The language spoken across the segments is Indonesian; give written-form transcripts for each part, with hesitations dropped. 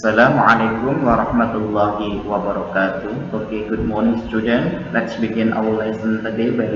Assalamualaikum warahmatullahi wabarakatuh. Okay, good morning student. Let's begin our lesson today by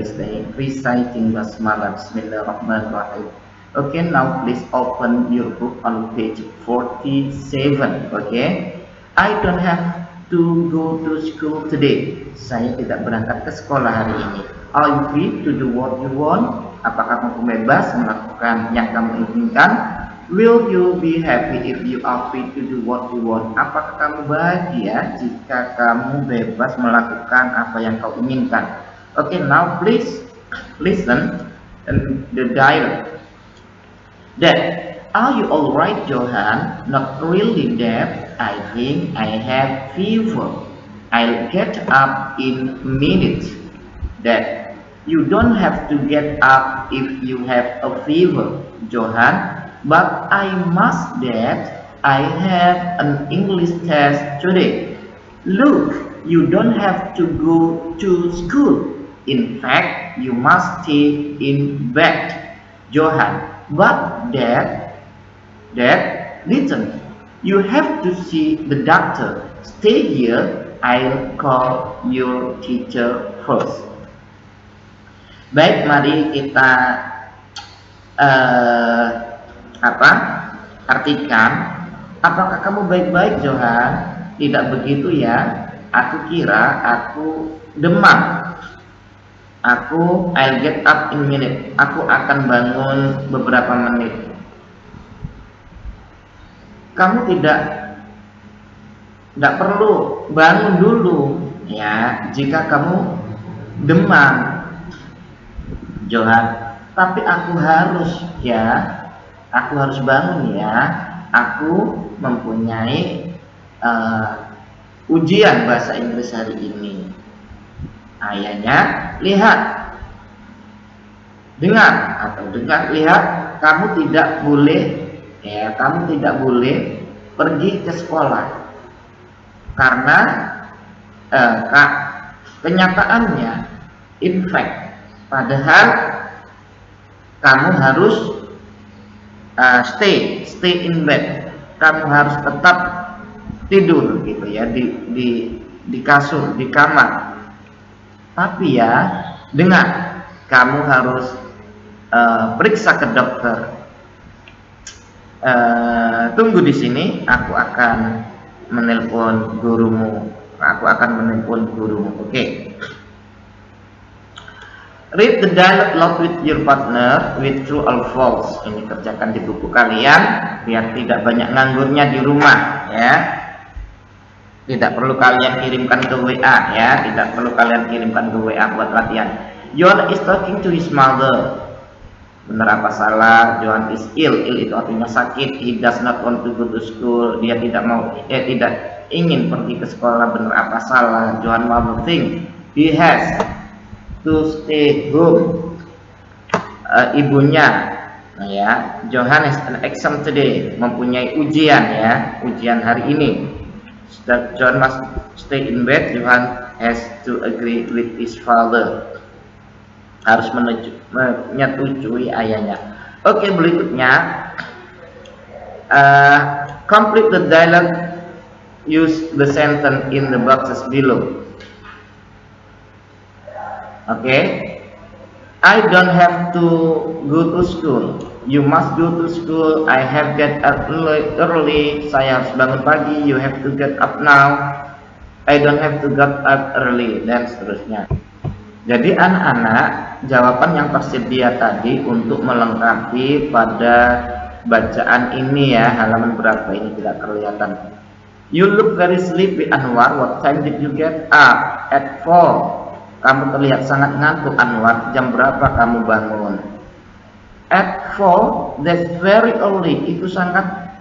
reciting Basmalah. Bismillahirrahmanirrahim. Okay, now please open your book on page 47. Okay, I don't have to go to school today. Saya tidak berangkat ke sekolah hari ini. Are you free to do what you want? Apakah kamu bebas melakukan yang kamu inginkan? Will you be happy if you are free to do what you want? Apakah kamu bahagia jika kamu bebas melakukan apa yang kau inginkan? Okay, now please listen and the dialogue. Dad, are you alright, Johan? Not really, Dad. I think I have fever. I'll get up in a minute. Dad, you don't have to get up if you have a fever, Johan. But I must, Dad. I have an English test today. Look, you don't have to go to school. In fact, you must stay in bed. Johan, but Dad, listen. You have to see the doctor. Stay here. I'll call your teacher first. Baik, mari kita artikan. Apakah kamu baik-baik, Johan? Tidak begitu ya. Aku kira aku demam. I'll get up in a minute. Aku akan bangun beberapa menit. Kamu tidak perlu bangun dulu ya jika kamu demam, Johan. Tapi aku harus bangun ya. Aku mempunyai ujian bahasa Inggris hari ini. Ayahnya, lihat, dengar, lihat. Kamu tidak boleh pergi ke sekolah karena kenyataannya, in fact, padahal kamu harus stay in bed. Kamu harus tetap tidur gitu ya di kasur, di kamar. Tapi ya, dengar, kamu harus periksa ke dokter. Tunggu di sini, aku akan menelpon gurumu. Oke. Read the dialogue loud with your partner with true or false. Ini kerjakan di buku kalian biar tidak banyak nganggurnya di rumah ya. Tidak perlu kalian kirimkan ke WA ya. Buat latihan. Johan is talking to his mother. Benar apa salah? Johan is ill. Ill itu artinya sakit. He does not want to go to school. Dia tidak ingin pergi ke sekolah. Benar apa salah? Johan mother think he has to stay home. Ibunya ya, Johan has an exam today, mempunyai ujian ya, ujian hari ini. John must stay in bed. Johan has to agree with his father, harus menyetujui ayahnya. Oke, berikutnya complete the dialogue. Use the sentence in the boxes below. Okay, I don't have to go to school. You must go to school. I have get up early. Saya harus bangun pagi. You have to get up now. I don't have to get up early, dan seterusnya. Jadi anak-anak, jawaban yang tersedia tadi untuk melengkapi pada bacaan ini ya, halaman berapa ini tidak kelihatan. You look very sleepy, Anwar. What time did you get up? At 4. Kamu terlihat sangat ngantuk, Anwar. Jam berapa kamu bangun? At 4, that's very early. Itu sangat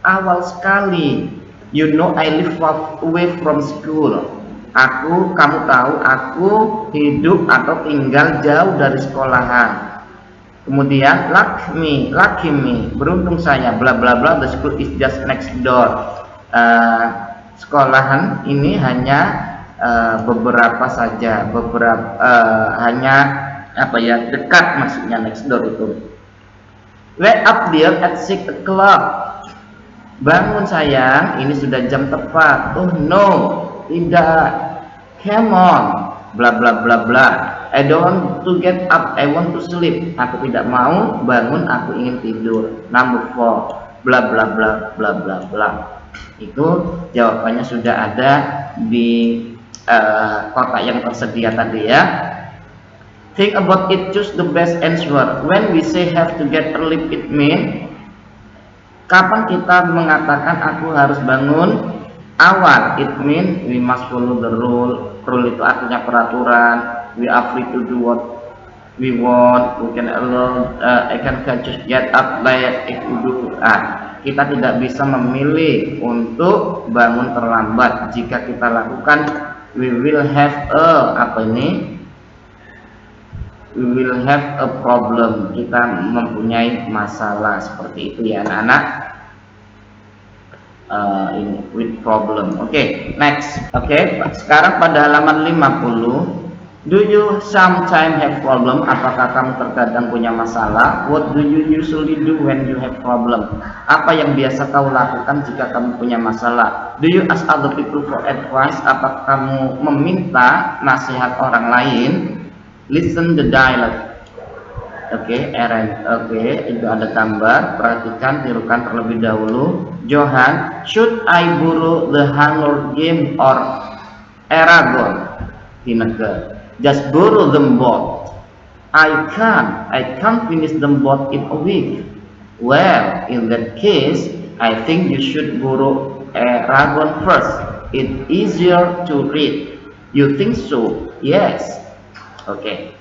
awal sekali. You know I live far away from school. Kamu tahu aku hidup atau tinggal jauh dari sekolahan. Kemudian lucky me, beruntung saya, bla bla bla. The school is just next door. Sekolahan ini hanya beberapa saja, hanya dekat, maksudnya next door itu. Wake up dear at 6 o'clock. Bangun sayang, ini sudah jam tepat. Oh no, tidak. Come on, bla bla bla bla. I don't want to get up, I want to sleep. Aku tidak mau bangun, aku ingin tidur. Number 4, bla bla bla bla bla bla. Itu jawabannya sudah ada di kotak yang tersedia tadi ya. Think about it, choose the best answer. When we say have to get early, it mean kapan kita mengatakan aku harus bangun awal? It mean we must follow the rule. Rule itu artinya peraturan. We are free to do what we want. We can allow. I can just get up late if you do. Kita tidak bisa memilih untuk bangun terlambat. Jika kita lakukan, we will have we will have a problem. Kita mempunyai masalah seperti itu ya anak-anak. Ini with problem. Oke, next. Oke, sekarang pada halaman 50. Do you sometimes have problem? Apakah kamu terkadang punya masalah? What do you usually do when you have problem? Apa yang biasa kau lakukan jika kamu punya masalah? Do you ask other people for advice? Apakah kamu meminta nasihat orang lain? Listen the dialogue. Oke, itu ada gambar. Perhatikan, tirukan terlebih dahulu. Johan, should I borrow the Hunger Game or Eragon? Tineke, just borrow them both. I can't finish them both in a week. Well, in that case, I think you should borrow Eragon first. It's easier to read. You think so? Yes. Oke,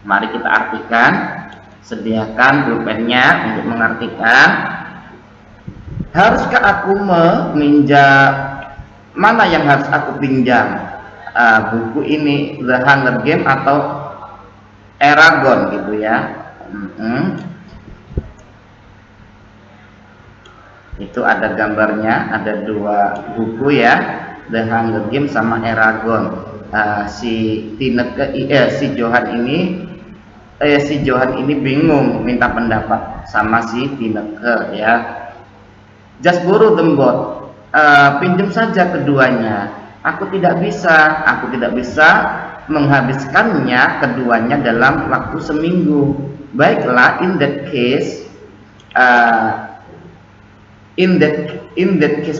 mari kita artikan. Sediakan pulpennya untuk mengartikan. Haruskah aku meminjam? Mana yang harus aku pinjam? Buku ini, The Hunger Game atau Eragon gitu ya. Itu ada gambarnya, ada dua buku ya, The Hunger Game sama Eragon. Si Johan ini bingung minta pendapat sama si Tineke ya. Just borrow them both. Pinjam saja keduanya. Aku tidak bisa menghabiskannya keduanya dalam waktu seminggu. Baiklah, in that case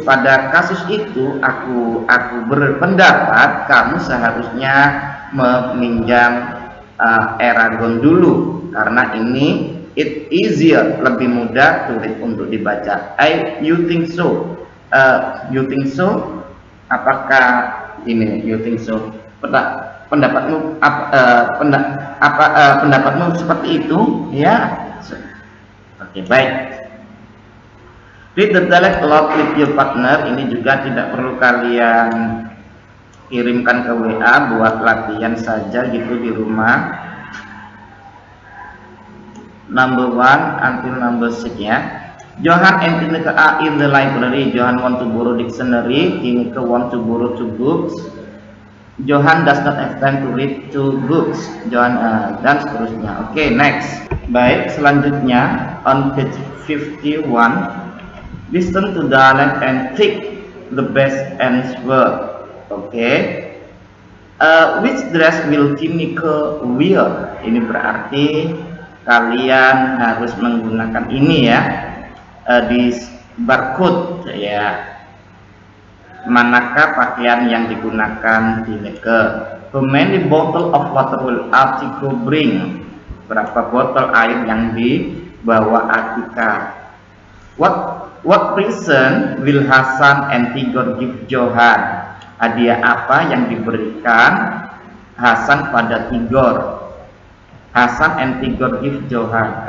pada kasus itu aku berpendapat kamu seharusnya meminjam Eragon dulu, karena ini it easier, lebih mudah to read, untuk dibaca. You think so? Apakah ini you think so? Pendapatmu pendapatmu seperti itu ya? Oke, baik. Read the dialogue aloud with your partner. Ini juga tidak perlu kalian kirimkan ke WA, buat latihan saja gitu di rumah. Number 1 until number 6 ya. Johan and Tineke are in the library. Johan want to borrow dictionary. Tineke want to borrow 2 books. Johan does not have time to read 2 books. Johan dan seterusnya. Oke, next. Baik, selanjutnya on page 51. Listen to dialogue and take the best answer. Oke. Which dress will Tineke wear? Ini berarti kalian harus menggunakan ini ya, di barcode ya. Manakah pakaian yang digunakan Tineke? How many bottle of water will Atika bring? Berapa botol air yang dibawa Atika? What present will Hasan and Tigor give Johan? Hadiah apa yang diberikan Hasan pada Tigor? Hasan and Tigor give Johan.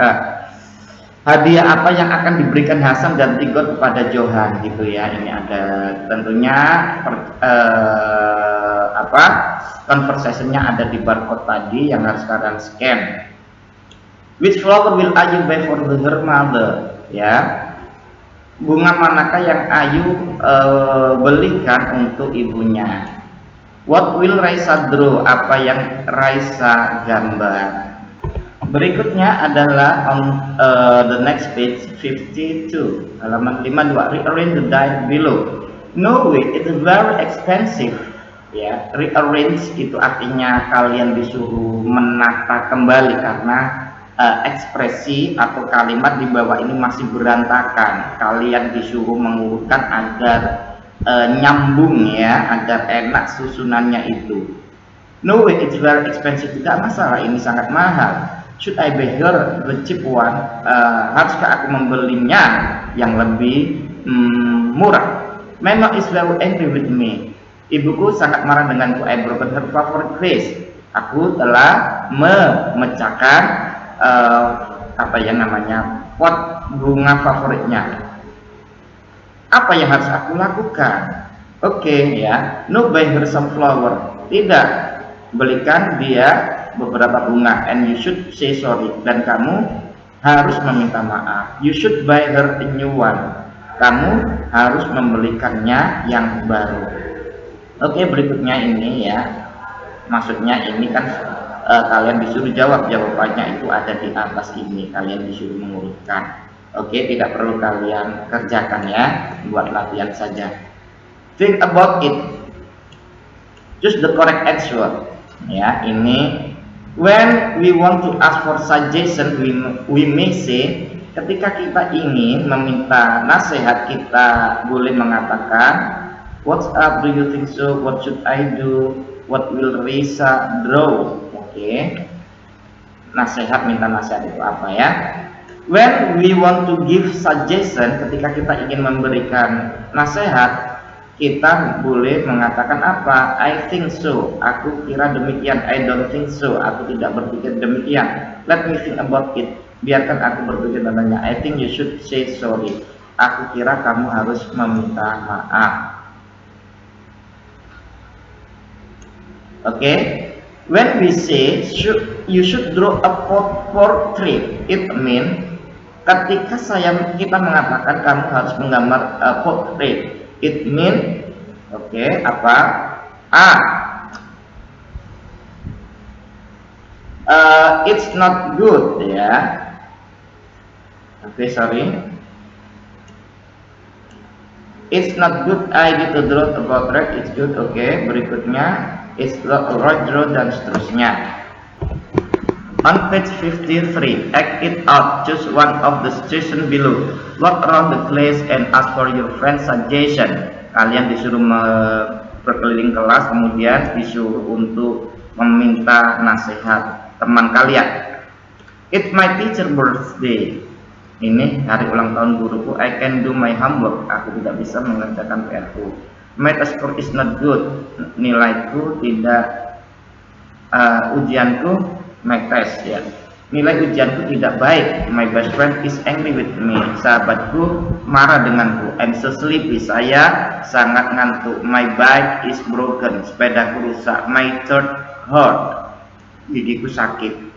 Hadiah apa yang akan diberikan Hasan dan Tigor kepada Johan gitu ya. Ini ada tentunya conversation-nya ada di barcode tadi yang harus kalian scan. Which flower will Ayu buy for her mother? Ya. Bunga manakah yang Ayu belikan untuk ibunya? What will Raisa draw? Apa yang Raisa gambar? Berikutnya adalah on the next page 52, halaman 52. Rearrange the diet below. No way, it's very expensive. Ya, rearrange itu artinya kalian disuruh menata kembali karena ekspresi atau kalimat di bawah ini masih berantakan. Kalian disuruh mengurutkan agar nyambung ya, agar enak susunannya itu. No way, it's very expensive. Tidak masalah, ini sangat mahal. Should I buy her the cheap one? Haruskah aku membelinya yang lebih murah? My mom is very angry with me. Ibuku sangat marah denganku. I broken her favorite vase. Aku telah memecahkan apa yang namanya pot bunga favoritnya. Apa yang harus aku lakukan? Oke, ya. No, buy her some flower. Tidak, belikan dia beberapa bunga. And you should say sorry. Dan kamu harus meminta maaf. You should buy her a new one. Kamu harus membelikannya yang baru. Oke, berikutnya ini ya. Maksudnya ini kan kalian disuruh jawab. Jawabannya itu ada di atas ini. Kalian disuruh mengurutkan. Oke, tidak perlu kalian kerjakan ya. Buat latihan saja. Think about it. Choose the correct answer. Ya, ini when we want to ask for suggestion, we may say, ketika kita ingin meminta nasihat, kita boleh mengatakan, what's up, do you think so, what should I do, what will Risa draw. Oke. Nasihat, minta nasihat itu apa ya. When we want to give suggestion, ketika kita ingin memberikan nasihat, kita boleh mengatakan apa? I think so. Aku kira demikian. I don't think so. Aku tidak berpikir demikian. Let me think about it. Biarkan aku berpikir tentangnya. I think you should say sorry. Aku kira kamu harus meminta maaf. Oke. When we say you should draw a portrait, it mean ketika kita mengatakan kamu harus menggambar portrait. It mean, oke, apa? It's not good ya. Oke, sorry. It's not good idea to draw a portrait. It's good. Oke, berikutnya it's right draw dan seterusnya. On page 53, act it out. Choose one of the situations below. Walk around the class and ask for your friend's suggestion. Kalian disuruh berkeliling kelas, kemudian disuruh untuk meminta nasihat teman kalian. It's my teacher birthday. Ini hari ulang tahun guruku. I can do my homework. Aku tidak bisa mengerjakan PR-ku. My test score is not good. Nilaiku tidak, ujianku, my test ya. Nilai ujianku tidak baik. My best friend is angry with me. Sahabatku marah denganku. I'm so sleepy. Saya sangat ngantuk. My bike is broken. Sepedaku rusak. My throat hurt. Gigiku sakit.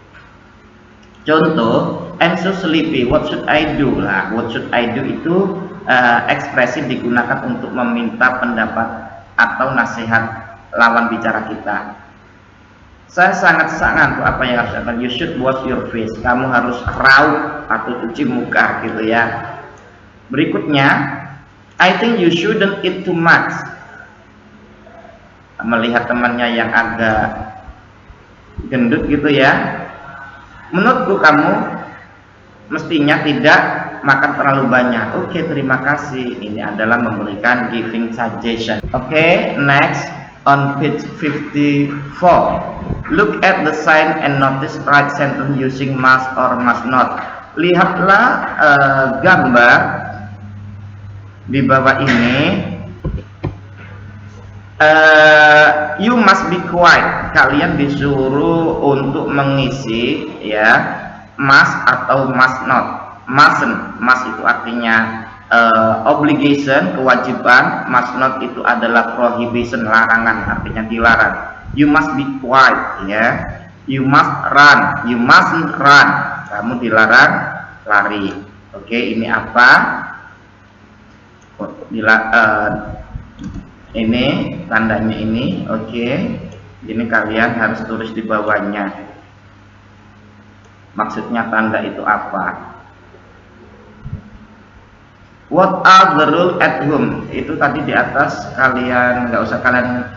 Contoh, I'm so sleepy. What should I do? Lah, what should I do itu ekspresi digunakan untuk meminta pendapat atau nasihat lawan bicara kita. Saya sangat ngantuk, apa yang harus dilakukan? You should wash your face. Kamu harus raut atau cuci muka gitu ya. Berikutnya, I think you shouldn't eat too much. Melihat temannya yang agak gendut gitu ya. Menurutku kamu mestinya tidak makan terlalu banyak. Oke, terima kasih. Ini adalah memberikan giving suggestion. Oke, next. On page 54, look at the sign and notice right sentence using must or must not. Lihatlah gambar di bawah ini. You must be quiet. Kalian disuruh untuk mengisi ya must atau must not. Must itu artinya obligation, kewajiban. Must not itu adalah prohibition, larangan, artinya dilarang. You must be quiet ya. You must run. You mustn't run. Kamu dilarang lari. Oke, ini apa? Ini tandanya ini. Oke, ini kalian harus tulis di bawahnya. Maksudnya tanda itu apa? What are the rule at home? Itu tadi di atas, kalian nggak usah kalian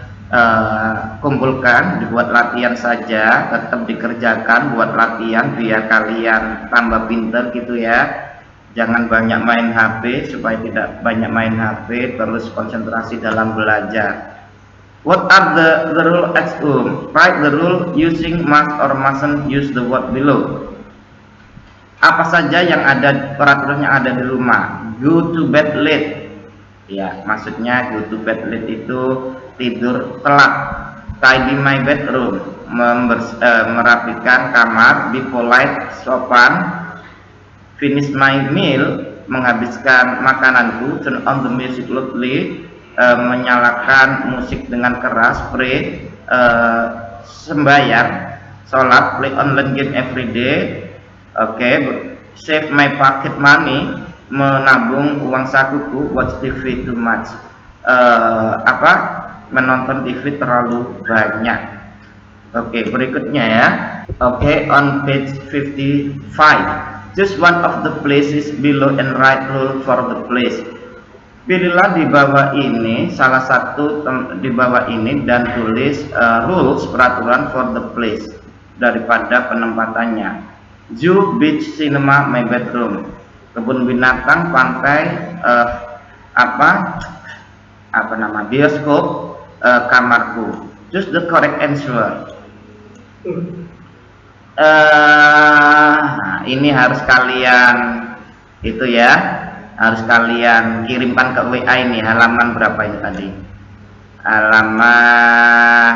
kumpulkan, dibuat latihan saja, tetap dikerjakan buat latihan biar kalian tambah pinter gitu ya. Jangan banyak main HP, supaya tidak banyak main HP, terus konsentrasi dalam belajar. What are the rule at home? Write the rule using must or mustn't use the word below. Apa saja yang ada, peraturan yang ada di rumah? Go to bed late. Ya, maksudnya go to bed late itu tidur telat. Tidy my bedroom, merapikan kamar. Be polite, sopan. Finish my meal, menghabiskan makananku. Turn on the music loudly, menyalakan musik dengan keras. Pray, sembahyang, sholat. Play online game every day. Oke, save my pocket money, menabung uang sakuku. Watch TV too much, menonton TV terlalu banyak. Oke, berikutnya ya. Oke, on page 55. Choose one of the places below and write rule for the place. Pilihlah di bawah ini salah satu di bawah ini dan tulis rules, peraturan for the place daripada penempatannya. Zoo, beach, cinema, my bedroom. Kebun binatang, pantai, bioskop, kamarku. Choose the correct answer. Ini harus kalian itu ya, harus kalian kirimkan ke WA ini. Halaman berapa ini tadi? Halaman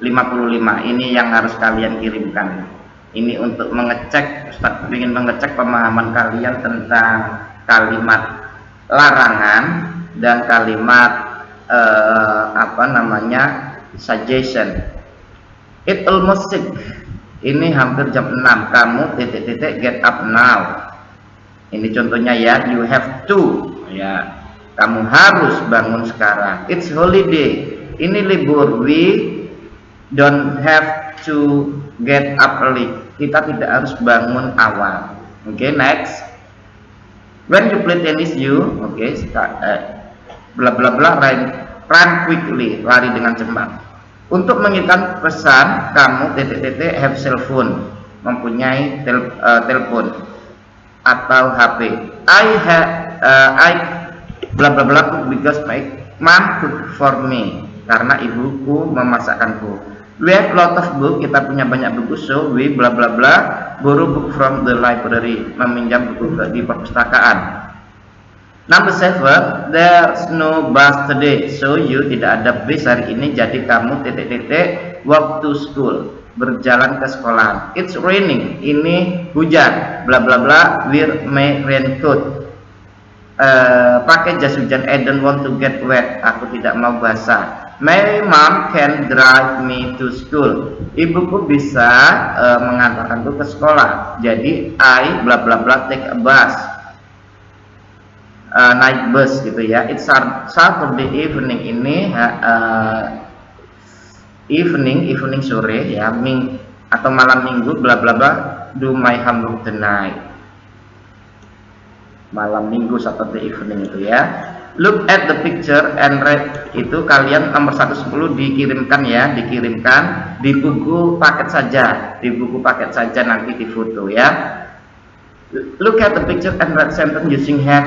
55. Ini yang harus kalian kirimkan. Ini untuk mengecek, Ustaz ingin mengecek pemahaman kalian tentang kalimat larangan dan kalimat suggestion. It almost 6. Ini hampir jam 6. Kamu get up now. Ini contohnya ya, you have to, ya. Kamu harus bangun sekarang. It's holiday. Ini libur. We don't have to get up early. Kita tidak harus bangun awal. Oke, next. When you play tennis, you start bla bla bla, run quickly, lari dengan cepat. Untuk mengirimkan pesan, kamu have cell phone, mempunyai telepon atau HP. I bla bla bla because my mom cook for me, karena ibuku memasakkanku. We have lot of book, kita punya banyak buku, so we bla bla bla borrow book from the library, meminjam buku di perpustakaan. Number 7, there's no bus today, so you, tidak ada bis hari ini, jadi kamu walk to school, berjalan ke sekolah. It's raining, ini hujan, bla bla bla, wear my raincoat, pakai jas hujan. I don't want to get wet, aku tidak mau basah. My mom can drive me to school, ibuku bisa mengantarkanku ke sekolah, jadi I bla bla bla take a bus, naik bus gitu ya. It's Saturday evening, ini evening sore ya, atau malam minggu, bla bla bla, do my homework tonight. Malam minggu, Saturday evening itu ya. Look at the picture and read, itu kalian nomor 110 dikirimkan ya, dikirimkan di buku paket saja, nanti di foto ya. Look at the picture and read sentence using have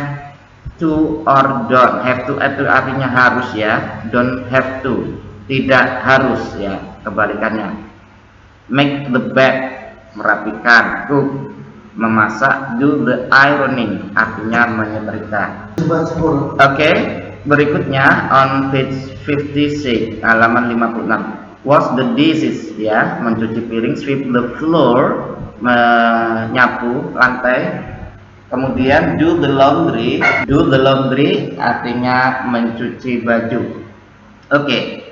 to or don't. Have to itu artinya harus ya, don't have to tidak harus ya, kebalikannya. Make the bed, merapikan. Cook, memasak. Do the ironing, artinya menyetrika. Oke, berikutnya on page 56, halaman 56. Wash the dishes ya, mencuci piring. Sweep the floor, menyapu lantai. Kemudian do the laundry artinya mencuci baju. Oke.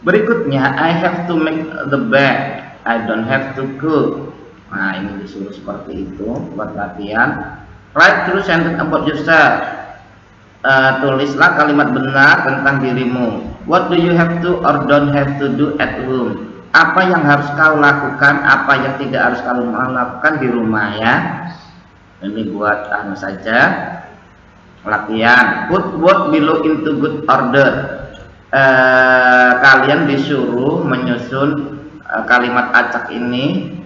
Berikutnya, I have to make the bed, I don't have to cook. Nah, ini disuruh seperti itu buat latihan. Write true sentence about yourself. Tulislah kalimat benar tentang dirimu. What do you have to or don't have to do at home? apa yang harus kau lakukan, apa yang tidak harus kau lakukan di rumah ya. Ini buat anu saja latihan. Put word below into good order. Kalian disuruh menyusun kalimat acak ini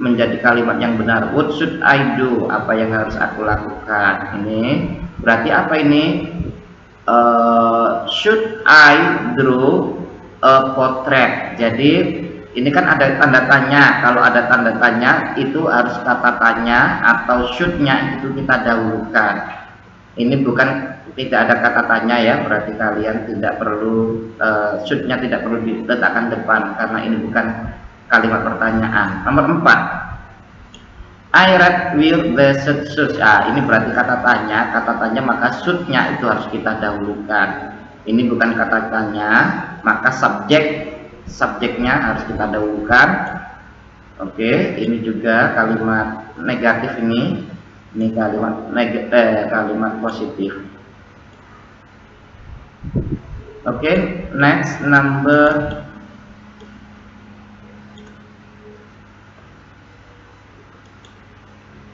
menjadi kalimat yang benar. What should I do? Apa yang harus aku lakukan? Ini berarti apa ini? Should I draw a portrait? Jadi ini kan ada tanda tanya. Kalau ada tanda tanya itu harus kata tanya atau should-nya itu kita dahulukan. Ini bukan tidak ada kata tanya ya, berarti kalian tidak perlu should-nya tidak perlu diletakkan depan karena ini bukan kalimat pertanyaan. Nomor 4, I read will the should. Ini berarti kata tanya maka should-nya itu harus kita dahulukan. Ini bukan kata tanya, maka subjeknya harus kita dahulukan. Oke, ini juga kalimat negatif ini kalimat positif. Oke, next number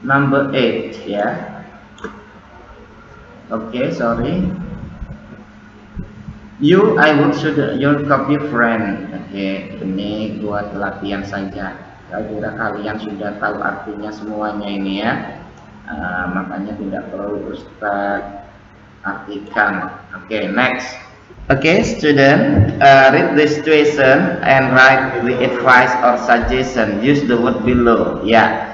8 ya. Oke, sorry. I would should your copy friend. Oke, ini buat latihan saja. Saya kira kalian sudah tahu artinya semuanya ini ya. Makanya tidak perlu Ustaz artikan. Oke, next. Oke, student, read the situation and write the advice or suggestion. Use the word below. Ya,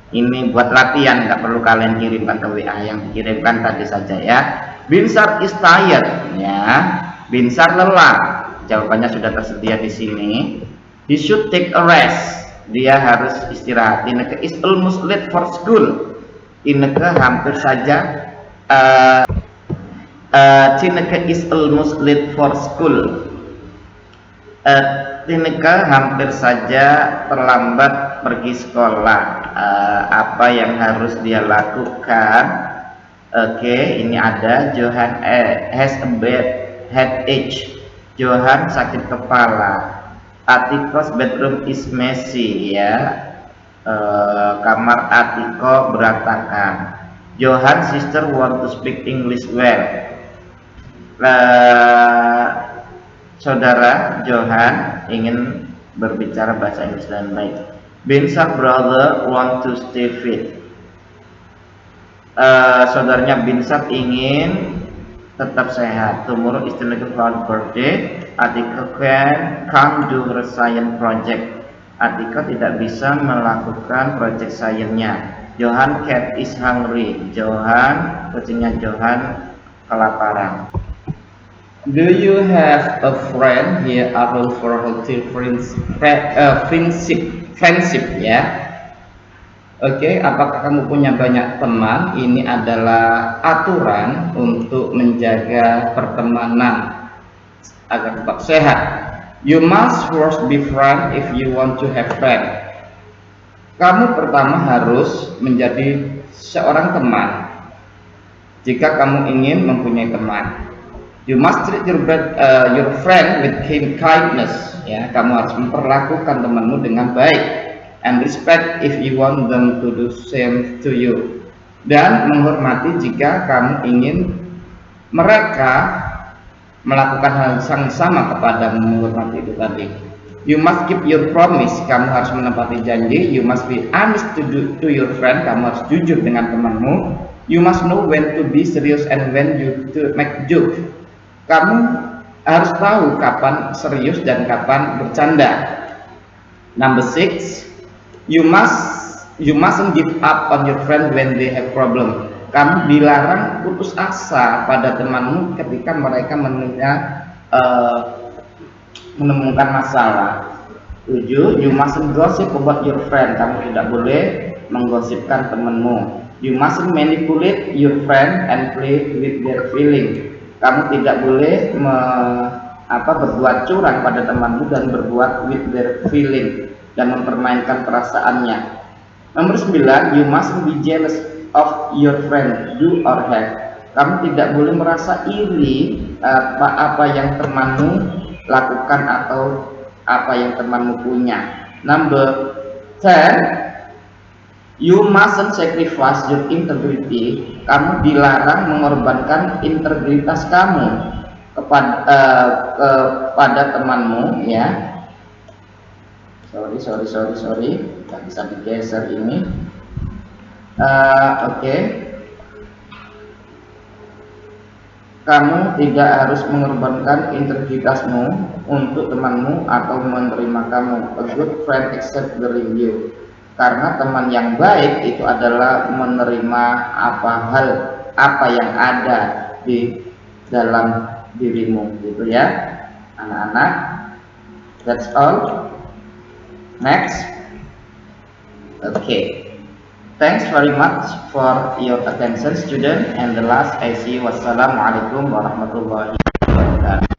ini buat latihan, nggak perlu kalian kirimkan ke WA, yang dikirimkan tadi saja ya. Binsar is tired, ya. Binsar lelah. Jawabannya sudah tersedia di sini. He should take a rest. Dia harus istirahat. Ineke is almost late for school. Ineke hampir saja. Tineke is almost late for school. Tineke hampir saja terlambat pergi sekolah. Apa yang harus dia lakukan? Oke, ini ada Johan has a bad headache. Johan sakit kepala. Atiko's bedroom is messy ya. Kamar Atiko berantakan. Johan's sister want to speak English well. Saudara Johan ingin berbicara bahasa Inggris dengan baik. Binsar's brother want to stay fit. Saudaranya Binsar ingin tetap sehat. Tomorrow is the proud birthday. Atika can't do her science project. Atika tidak bisa melakukan project sainsnya. Johan cat is hungry. Kucingnya Johan kelaparan. Do you have a friend? Here are rules for healthy friendship ya. Oke, apakah kamu punya banyak teman? Ini adalah aturan untuk menjaga pertemanan agar tetap sehat. You must first be friend if you want to have friend. Kamu pertama harus menjadi seorang teman jika kamu ingin mempunyai teman. You must treat your friend with kindness. Ya, kamu harus memperlakukan temanmu dengan baik. And respect if you want them to do same to you. Dan menghormati jika kamu ingin mereka melakukan hal yang sama kepada menghormati itu tadi. You must keep your promise. Kamu harus menepati janji. You must be honest to your friend. Kamu harus jujur dengan temanmu. You must know when to be serious and when to make joke. Kamu harus tahu kapan serius dan kapan bercanda. Number 6. You mustn't give up on your friend when they have problem. Kamu dilarang putus asa pada temanmu ketika mereka menemukan masalah. 7. You mustn't gossip about your friend. Kamu tidak boleh menggosipkan temanmu. You mustn't manipulate your friend and play with their feeling. Kamu tidak boleh berbuat curang pada temanmu dan berbuat with their feeling dan mempermainkan perasaannya. Nomor 9, you mustn't be jealous of your friend do or have. Kamu tidak boleh merasa iri apa yang temanmu lakukan atau apa yang temanmu punya. Number 10, you mustn't sacrifice your integrity. Kamu dilarang mengorbankan integritas kamu kepada temanmu, ya. Sorry, nggak bisa digeser ini. Oke. Kamu tidak harus mengorbankan integritasmu untuk temanmu atau menerima kamu. A good friend accepts the review. Karena teman yang baik itu adalah menerima apa yang ada di dalam dirimu, gitu ya, anak-anak. That's all. Next. Okay. Thanks very much for your attention, student. And the last I see, wassalamualaikum warahmatullahi wabarakatuh.